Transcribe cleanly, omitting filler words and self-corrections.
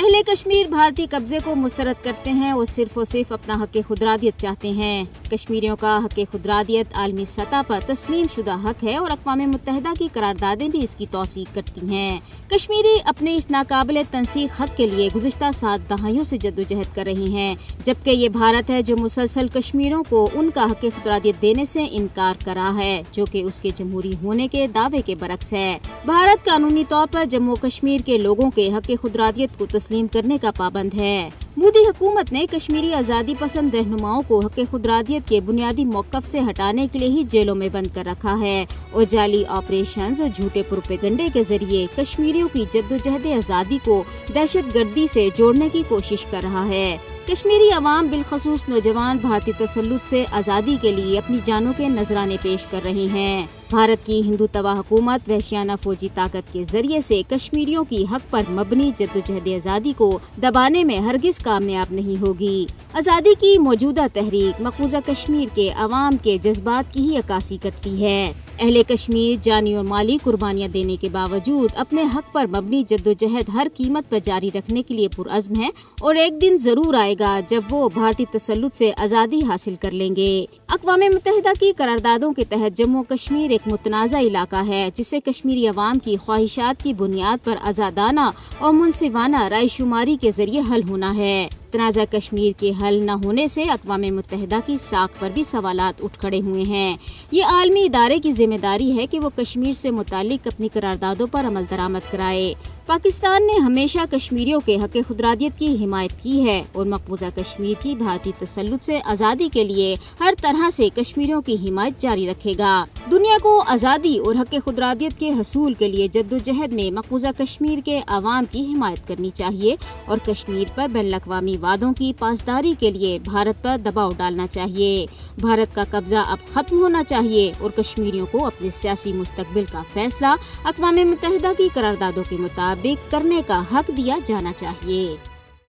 اہل کشمیر بھارتی قبضے کو مسترد کرتے ہیں اور صرف اپنا حق خودارادیت چاہتے ہیں۔ کشمیریوں کا حق خودارادیت عالمی سطح پر تسلیم شدہ حق ہے اور اقوام متحدہ کی قراردادیں بھی اس کی توثیق کرتی ہیں۔ کشمیری اپنے اس ناقابل تنسیق حق کے لیے گزشتہ 7 دہائیوں سے جدوجہد کر رہے ہیں، جبکہ یہ بھارت ہے جو مسلسل کشمیریوں کو ان کا حق خودارادیت دینے سے انکار کر رہا ہے، جو کہ اس کے جمہوری ہونے کے دعوے کے برعکس ہے۔ بھارت قانونی طور پر جموں و کشمیر کے لوگوں کے حق خودارادیت کو تسلیم کرنے کا پابند ہے۔ مودی حکومت نے کشمیری آزادی پسند رہنماؤں کو حق خودارادیت کے بنیادی موقف سے ہٹانے کے لیے ہی جیلوں میں بند کر رکھا ہے اور جعلی آپریشنز اور جھوٹے پروپیگنڈے کے ذریعے کشمیریوں کی جدوجہد آزادی کو دہشت گردی سے جوڑنے کی کوشش کر رہا ہے۔ کشمیری عوام بالخصوص نوجوان بھارتی تسلط سے آزادی کے لیے اپنی جانوں کے نذرانے پیش کر رہے ہیں۔ بھارت کی ہندو توا حکومت وحشیانہ فوجی طاقت کے ذریعے سے کشمیریوں کی حق پر مبنی جدوجہد آزادی کو دبانے میں ہرگز کامیاب نہیں ہوگی۔ آزادی کی موجودہ تحریک مقبوضہ کشمیر کے عوام کے جذبات کی ہی عکاسی کرتی ہے۔ اہل کشمیر جانی اور مالی قربانیاں دینے کے باوجود اپنے حق پر مبنی جدوجہد ہر قیمت پر جاری رکھنے کے لیے پرعزم ہیں اور ایک دن ضرور آئے گا جب وہ بھارتی تسلط سے آزادی حاصل کر لیں گے۔ اقوام متحدہ کی قراردادوں کے تحت جموں کشمیر ایک متنازع علاقہ ہے جسے کشمیری عوام کی خواہشات کی بنیاد پر آزادانہ اور منصفانہ رائے شماری کے ذریعے حل ہونا ہے۔ تنازع کشمیر کے حل نہ ہونے سے اقوام متحدہ کی ساکھ پر بھی سوالات اٹھ کھڑے ہوئے ہیں۔ یہ عالمی ادارے کی ذمہ داری ہے کہ وہ کشمیر سے متعلق اپنی قراردادوں پر عمل درآمد کرائے۔ پاکستان نے ہمیشہ کشمیریوں کے حق خودارادیت کی حمایت کی ہے اور مقبوضہ کشمیر کی بھارتی تسلط سے آزادی کے لیے ہر طرح سے کشمیریوں کی حمایت جاری رکھے گا۔ دنیا کو آزادی اور حق خودارادیت کے حصول کے لیے جدوجہد میں مقبوضہ کشمیر کے عوام کی حمایت کرنی چاہیے اور کشمیر پر بین الاقوامی وعدوں کی پاسداری کے لیے بھارت پر دباؤ ڈالنا چاہیے۔ بھارت کا قبضہ اب ختم ہونا چاہیے اور کشمیریوں کو اپنے سیاسی مستقبل کا فیصلہ اقوام متحدہ کی قراردادوں کے مطابق کرنے کا حق دیا جانا چاہیے۔